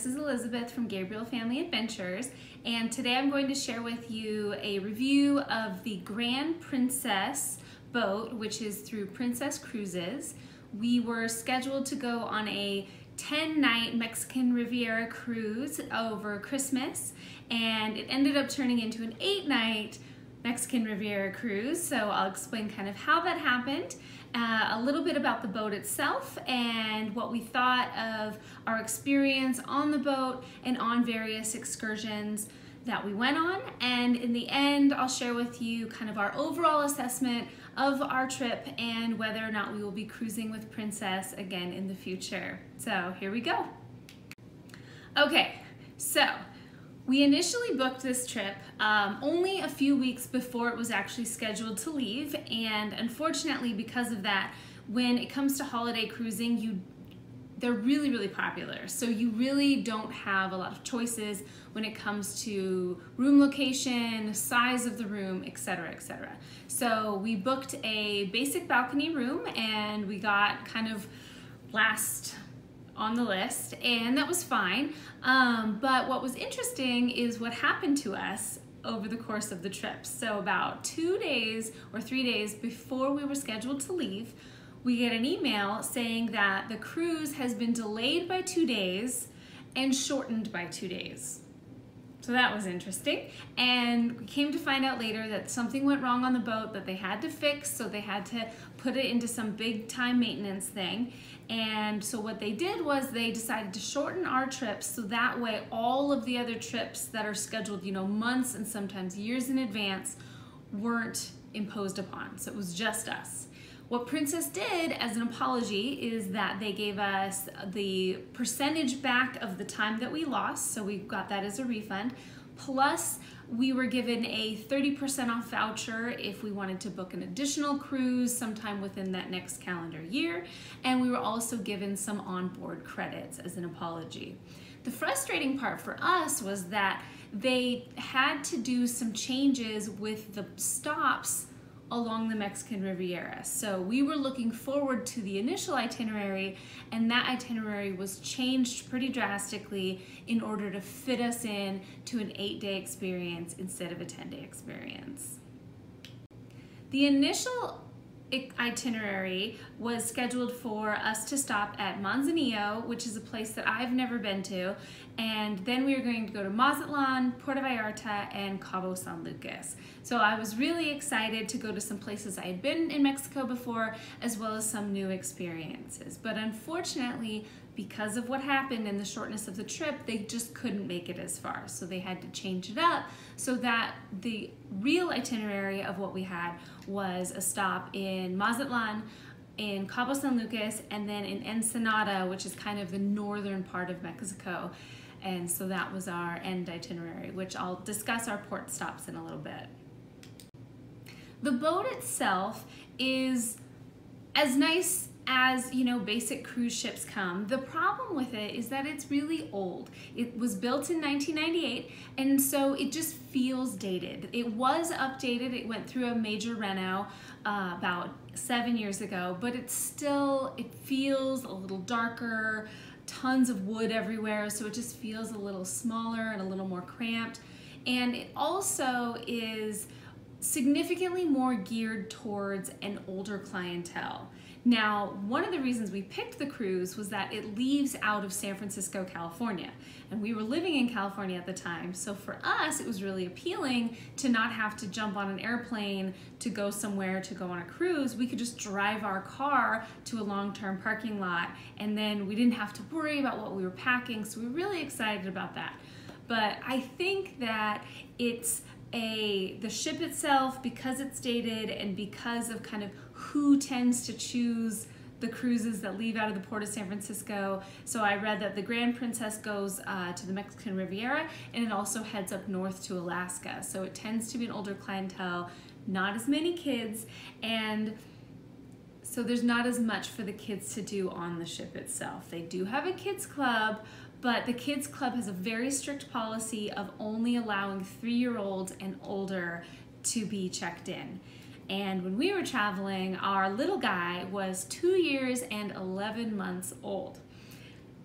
this is Elizabeth from Gabriel Family Adventures, and today I'm going to share with you a review of the Grand Princess boat, which is through Princess Cruises. We were scheduled to go on a 10-night Mexican Riviera cruise over Christmas, and it ended up turning into an 8-night Mexican Riviera cruise, so I'll explain kind of how that happened, a little bit about the boat itself and what we thought of our experience on the boat and on various excursions that we went on, and in the end I'll share with you kind of our overall assessment of our trip and whether or not we will be cruising with Princess again in the future. So here we go. Okay, so we initially booked this trip only a few weeks before it was actually scheduled to leave, and unfortunately because of that, when it comes to holiday cruising, they're really popular. So you really don't have a lot of choices when it comes to room location, size of the room, etc., etc. So we booked a basic balcony room and we got kind of last on the list, and that was fine. But what was interesting is what happened to us over the course of the trip. So about 2 days or 3 days before we were scheduled to leave, we get an email saying that the cruise has been delayed by 2 days and shortened by 2 days. So that was interesting. And we came to find out later that something went wrong on the boat that they had to fix, so they had to put it into some big time maintenance thing. And so what they did was they decided to shorten our trips so that way all of the other trips that are scheduled, months and sometimes years in advance weren't imposed upon. So it was just us. What Princess did as an apology is that they gave us the percentage back of the time that we lost, so we got that as a refund, plus we were given a 30% off voucher if we wanted to book an additional cruise sometime within that next calendar year, and we were also given some onboard credits as an apology. The frustrating part for us was that they had to do some changes with the stops along the Mexican Riviera. So we were looking forward to the initial itinerary, and that itinerary was changed pretty drastically in order to fit us in to an 8-day experience instead of a 10-day experience. The initial itinerary was scheduled for us to stop at Manzanillo, which is a place that I've never been to, and then we were going to go to Mazatlan, Puerto Vallarta, and Cabo San Lucas. So I was really excited to go to some places I had been in Mexico before, as well as some new experiences. But unfortunately, because of what happened and the shortness of the trip, they just couldn't make it as far. So they had to change it up so that the real itinerary of what we had was a stop in Mazatlan, in Cabo San Lucas, and then in Ensenada, which is kind of the northern part of Mexico. And so that was our end itinerary, which I'll discuss our port stops in a little bit. The boat itself is as nice as basic cruise ships come. The problem with it is that it's really old. It was built in 1998, and so it just feels dated. It was updated. It went through a major reno about 7 years ago, but it feels a little darker, tons of wood everywhere, so it just feels a little smaller and a little more cramped. And it also is significantly more geared towards an older clientele. Now, one of the reasons we picked the cruise was that it leaves out of San Francisco, California, and we were living in California at the time, so for us it was really appealing to not have to jump on an airplane to go somewhere to go on a cruise. We could just drive our car to a long-term parking lot, and then we didn't have to worry about what we were packing, so we were really excited about that. But I think that the ship itself, because it's dated and because of kind of who tends to choose the cruises that leave out of the port of San Francisco. So I read that the Grand Princess goes to the Mexican Riviera, and it also heads up north to Alaska. So it tends to be an older clientele, not as many kids, and so there's not as much for the kids to do on the ship itself. They do have a kids club, but the kids club has a very strict policy of only allowing 3-year-olds and older to be checked in. And when we were traveling, our little guy was 2 years and 11 months old.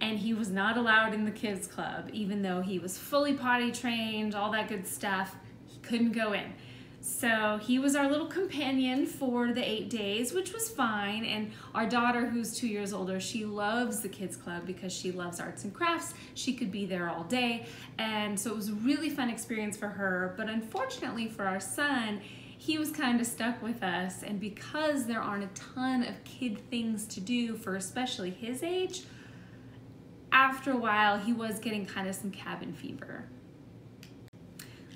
and he was not allowed in the kids club, even though he was fully potty trained, all that good stuff. He couldn't go in. So he was our little companion for the 8 days, which was fine. And our daughter, who's 2 years older, she loves the kids club because she loves arts and crafts. She could be there all day. And so it was a really fun experience for her. But unfortunately for our son, he was kind of stuck with us. And because there aren't a ton of kid things to do for especially his age, after a while he was getting kind of some cabin fever.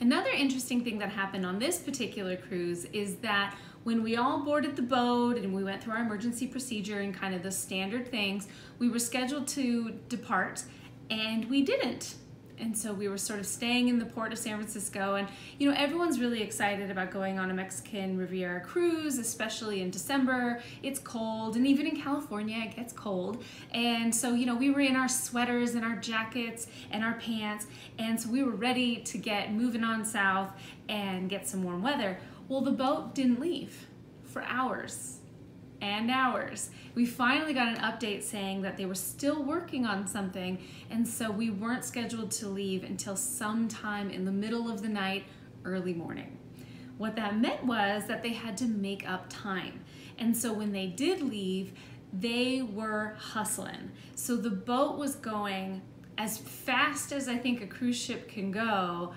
Another interesting thing that happened on this particular cruise is that when we all boarded the boat and we went through our emergency procedure and kind of the standard things, we were scheduled to depart and we didn't. And so we were sort of staying in the port of San Francisco, and you know, everyone's really excited about going on a Mexican Riviera cruise, especially in December. It's cold, and even in California it gets cold. And so, you know, we were in our sweaters and our jackets and our pants, and so we were ready to get moving on south and get some warm weather. Well, the boat didn't leave for hours and hours. We finally got an update saying that they were still working on something, and so we weren't scheduled to leave until sometime in the middle of the night, early morning. What that meant was that they had to make up time. And so when they did leave, they were hustling. So the boat was going as fast as I think a cruise ship can go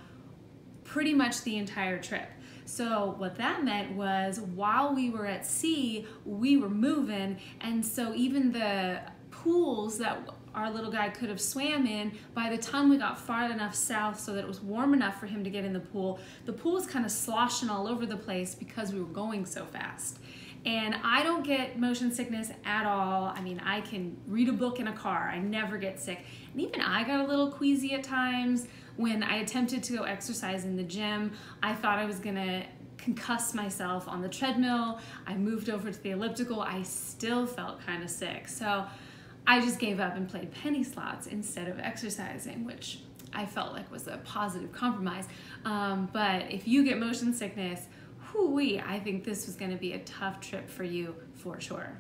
pretty much the entire trip. So what that meant was while we were at sea, we were moving, and so even the pools that our little guy could have swam in, by the time we got far enough south so that it was warm enough for him to get in the pool was kind of sloshing all over the place because we were going so fast. And I don't get motion sickness at all. I mean, I can read a book in a car. I never get sick. And even I got a little queasy at times. When I attempted to go exercise in the gym, I thought I was gonna concuss myself on the treadmill. I moved over to the elliptical. I still felt kind of sick. So I just gave up and played penny slots instead of exercising, which I felt like was a positive compromise. But if you get motion sickness, whoo-wee, I think this was gonna be a tough trip for you for sure.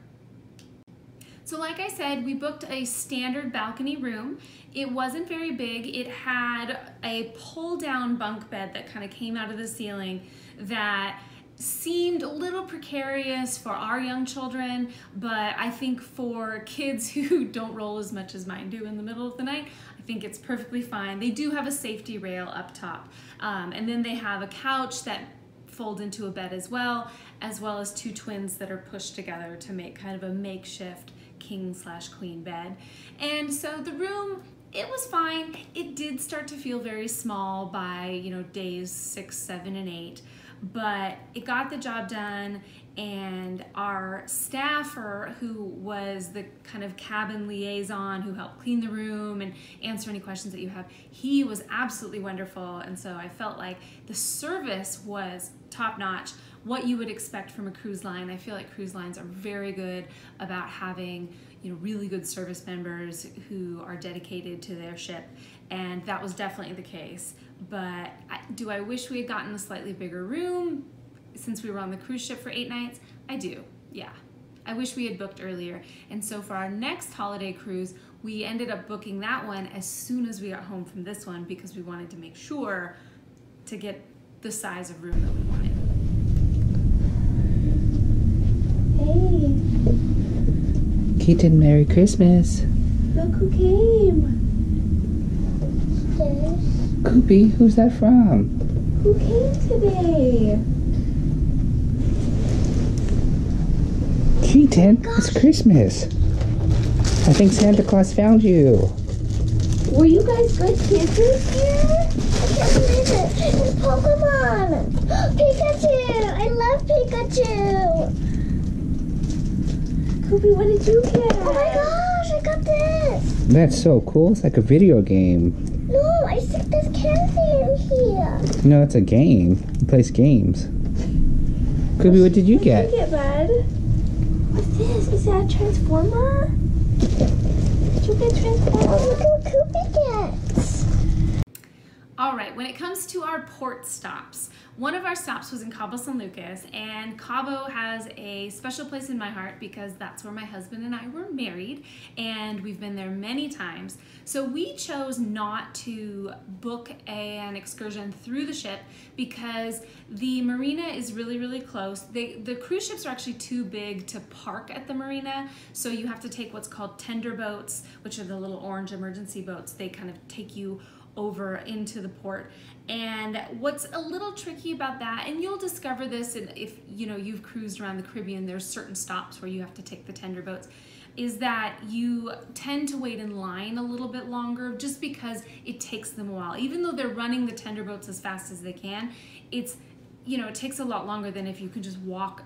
So like I said, we booked a standard balcony room. It wasn't very big. It had a pull-down bunk bed that kind of came out of the ceiling that seemed a little precarious for our young children, but I think for kids who don't roll as much as mine do in the middle of the night, I think it's perfectly fine. They do have a safety rail up top, and then they have a couch that folds into a bed as well as two twins that are pushed together to make kind of a makeshift king/queen bed. And so the room, it was fine. It did start to feel very small by, you know, days 6, 7, and 8, but it got the job done. And our staffer, who was the kind of cabin liaison who helped clean the room and answer any questions that you have, he was absolutely wonderful. And so I felt like the service was top notch, what you would expect from a cruise line. I feel like cruise lines are very good about having, you know, really good service members who are dedicated to their ship, and that was definitely the case. But do I wish we had gotten a slightly bigger room since we were on the cruise ship for 8 nights? I do, yeah. I wish we had booked earlier. And so for our next holiday cruise, we ended up booking that one as soon as we got home from this one because we wanted to make sure to get the size of room that we wanted. Hey. Keaton, Merry Christmas. Look who came. Koopy, who's that from? Who came today? Keaton, it's Christmas. I think Santa Claus found you. Were you guys good kids this year? I can't believe it. It's Pokemon. Pikachu. I love Pikachu. Koopy, what did you get? Oh my gosh, I got this. That's so cool. It's like a video game. No, I stick this candy in here. No, it's a game. He plays games. Koopy, what did you get? What did you get, bud? What's this? Is that a transformer? Did you get transformer? Look what Koopy gets. All right, when it comes to our port stops, one of our stops was in Cabo San Lucas, and Cabo has a special place in my heart because that's where my husband and I were married, and we've been there many times. So we chose not to book an excursion through the ship because the marina is really, really close. The cruise ships are actually too big to park at the marina, so you have to take what's called tender boats, which are the little orange emergency boats. They kind of take you over into the port. And what's a little tricky about that, and you'll discover this if you've cruised around the Caribbean, there's certain stops where you have to take the tender boats, is that you tend to wait in line a little bit longer just because it takes them a while. Even though they're running the tender boats as fast as they can, it takes a lot longer than if you can just walk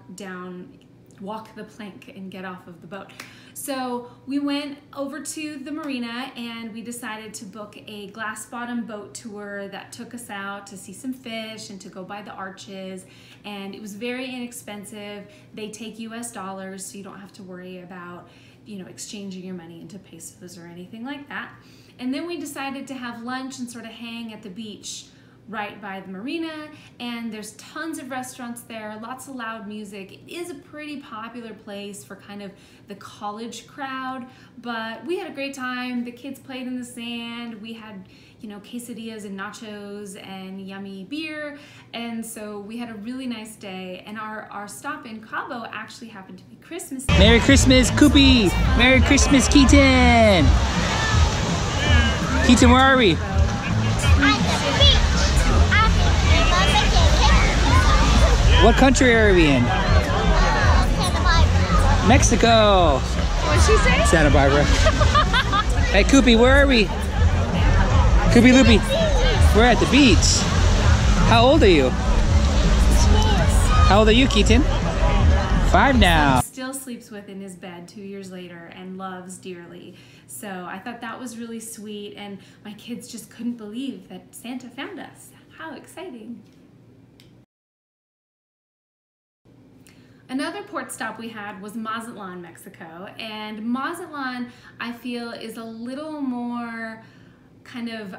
the plank and get off of the boat. So we went over to the marina and we decided to book a glass bottom boat tour that took us out to see some fish and to go by the arches, and it was very inexpensive. They take US dollars, so you don't have to worry about exchanging your money into pesos or anything like that. And then we decided to have lunch and sort of hang at the beach right by the marina, and there's tons of restaurants there, lots of loud music. It is a pretty popular place for kind of the college crowd, but we had a great time. The kids played in the sand. We had quesadillas and nachos and yummy beer, and so we had a really nice day. And our stop in Cabo actually happened to be Christmas Day. Merry Christmas, Koopy! Merry Christmas, Keaton! Keaton, where are we? What country are we in? Santa Barbara. Mexico! What'd she say? Santa Barbara. Hey, Koopy, where are we? Koopy Loopy, we're at the beach. How old are you? How old are you, Keaton? 5 now. Still sleeps with in his bed 2 years later and loves dearly. So I thought that was really sweet, and my kids just couldn't believe that Santa found us. How exciting. Another port stop we had was Mazatlan, Mexico, and Mazatlan, I feel, is a little more kind of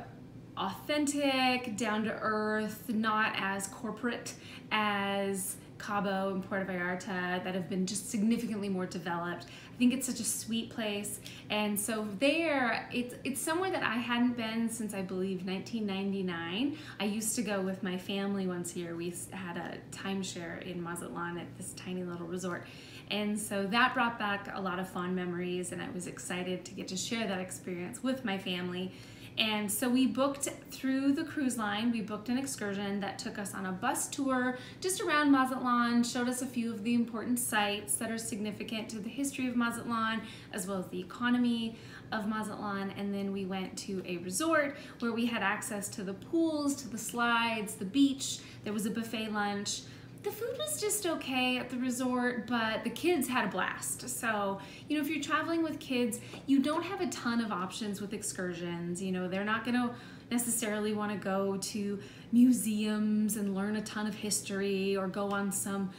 authentic, down to earth, not as corporate as Cabo and Puerto Vallarta that have been just significantly more developed. I think it's such a sweet place, and so there, it's somewhere that I hadn't been since I believe 1999. I used to go with my family once a year. We had a timeshare in Mazatlan at this tiny little resort, and so that brought back a lot of fond memories, and I was excited to get to share that experience with my family. And so we booked through the cruise line, we booked an excursion that took us on a bus tour just around Mazatlan, showed us a few of the important sites that are significant to the history of Mazatlan, as well as the economy of Mazatlan. And then we went to a resort where we had access to the pools, to the slides, the beach. There was a buffet lunch. The food was just okay at the resort, but the kids had a blast. So, if you're traveling with kids, you don't have a ton of options with excursions. They're not gonna necessarily wanna go to museums and learn a ton of history or go on some,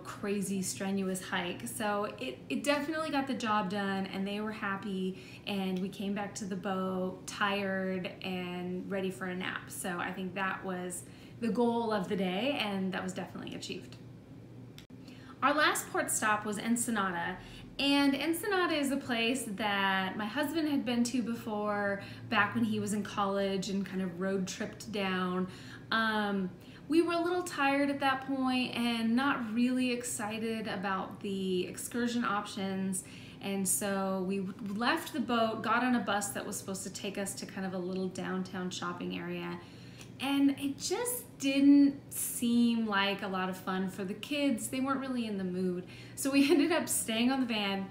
crazy strenuous hike. So it definitely got the job done, and they were happy, and we came back to the boat tired and ready for a nap. So I think that was the goal of the day, and that was definitely achieved. Our last port stop was Ensenada, and Ensenada is a place that my husband had been to before, back when he was in college and kind of road tripped down. We were a little tired at that point and not really excited about the excursion options, and so we left the boat, got on a bus that was supposed to take us to kind of a little downtown shopping area, and it just didn't seem like a lot of fun for the kids. They weren't really in the mood. So we ended up staying on the van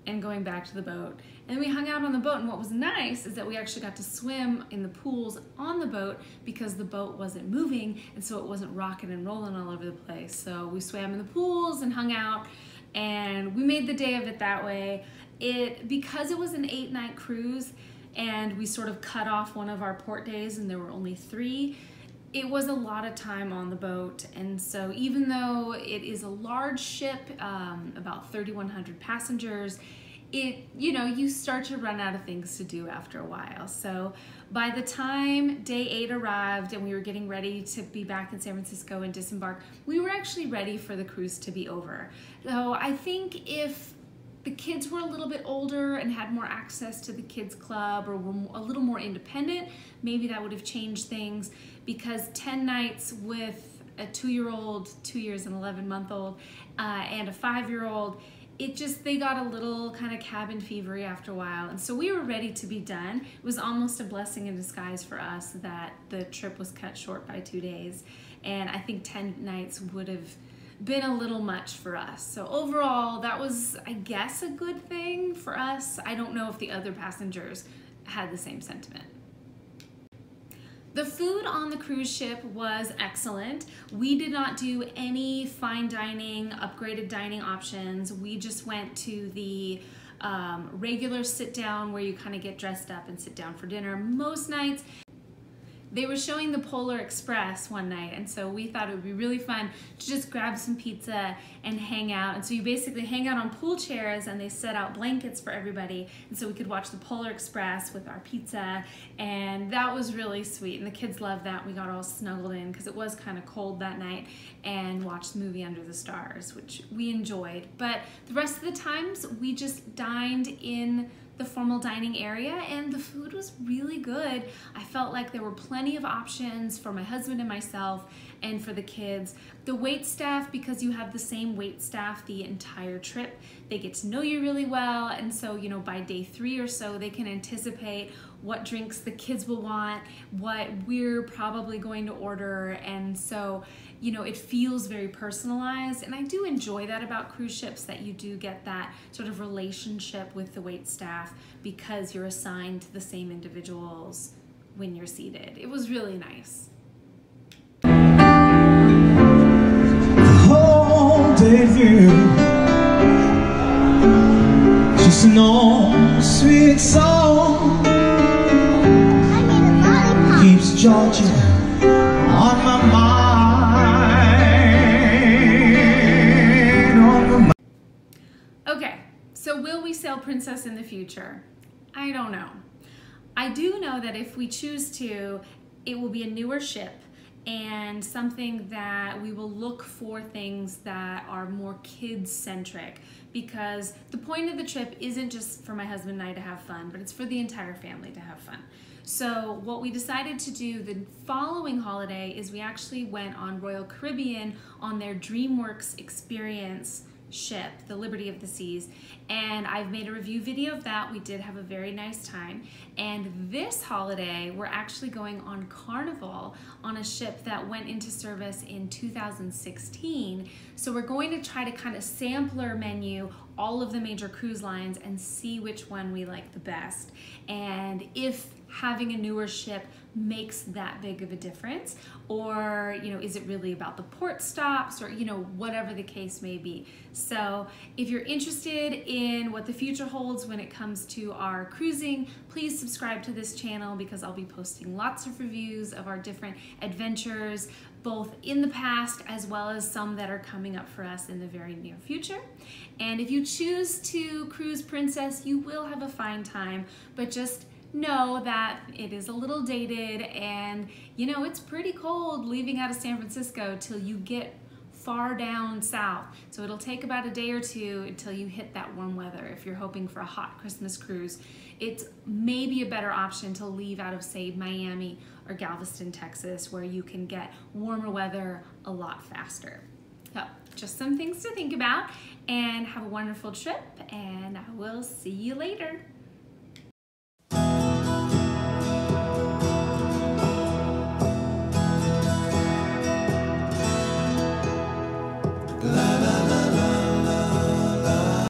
and going back to the boat. And we hung out on the boat, and what was nice is that we actually got to swim in the pools on the boat because the boat wasn't moving, and so it wasn't rocking and rolling all over the place. So we swam in the pools and hung out, and we made the day of it that way. Because it was an 8-night cruise, and we sort of cut off one of our port days and there were only 3, it was a lot of time on the boat. And so even though it is a large ship, about 3,100 passengers, you start to run out of things to do after a while. So by the time day 8 arrived and we were getting ready to be back in San Francisco and disembark, we were actually ready for the cruise to be over. So I think if the kids were a little bit older and had more access to the kids club or were a little more independent, maybe that would have changed things, because 10 nights with a 2-year-old, 2 years and 11-month-old, and a 5-year-old, they got a little kind of cabin fevery after a while. And so we were ready to be done. It was almost a blessing in disguise for us that the trip was cut short by 2 days. And I think 10 nights would have been a little much for us. So overall, that was, I guess, a good thing for us. I don't know if the other passengers had the same sentiment. The food on the cruise ship was excellent. We did not do any fine dining, upgraded dining options. We just went to the regular sit down where you kind of get dressed up and sit down for dinner most nights. They were showing the Polar Express one night, and so we thought it would be really fun to just grab some pizza and hang out. And so you basically hang out on pool chairs, and they set out blankets for everybody, and so we could watch the Polar Express with our pizza, and that was really sweet. And the kids loved that. We got all snuggled in because it was kind of cold that night, and watched the movie Under the Stars, which we enjoyed. But the rest of the times, we just dined in the formal dining area, and the food was really good. I felt like there were plenty of options for my husband and myself and for the kids. The wait staff, because you have the same wait staff the entire trip, they get to know you really well, and so by day 3 or so they can anticipate what drinks the kids will want, what we're probably going to order, and so it feels very personalized. And I do enjoy that about cruise ships, that you do get that sort of relationship with the wait staff because you're assigned to the same individuals when you're seated. It was really nice. Whole day view, just an old sweet song keeps Georgia on my mind. Okay, so will we sail Princess in the future? I don't know. I do know that if we choose to, it will be a newer ship and something that we will look for things that are more kids-centric, because the point of the trip isn't just for my husband and I to have fun, but it's for the entire family to have fun. So what we decided to do the following holiday is we actually went on Royal Caribbean on their DreamWorks experience ship, the Liberty of the Seas, and I've made a review video of that. We did have a very nice time. And this holiday we're actually going on Carnival on a ship that went into service in 2016. So we're going to try to kind of sampler menu all of the major cruise lines and see which one we like the best, and if having a newer ship makes that big of a difference, or is it really about the port stops, or whatever the case may be. So if you're interested in what the future holds when it comes to our cruising, please subscribe to this channel, because I'll be posting lots of reviews of our different adventures, both in the past as well as some that are coming up for us in the very near future. And if you choose to cruise Princess, you will have a fine time, but just know that it is a little dated, and it's pretty cold leaving out of San Francisco till you get far down south. So it'll take about a day or two until you hit that warm weather. If you're hoping for a hot Christmas cruise, it's maybe a better option to leave out of, say, Miami or Galveston, Texas, where you can get warmer weather a lot faster. So just some things to think about, and have a wonderful trip, and I will see you later.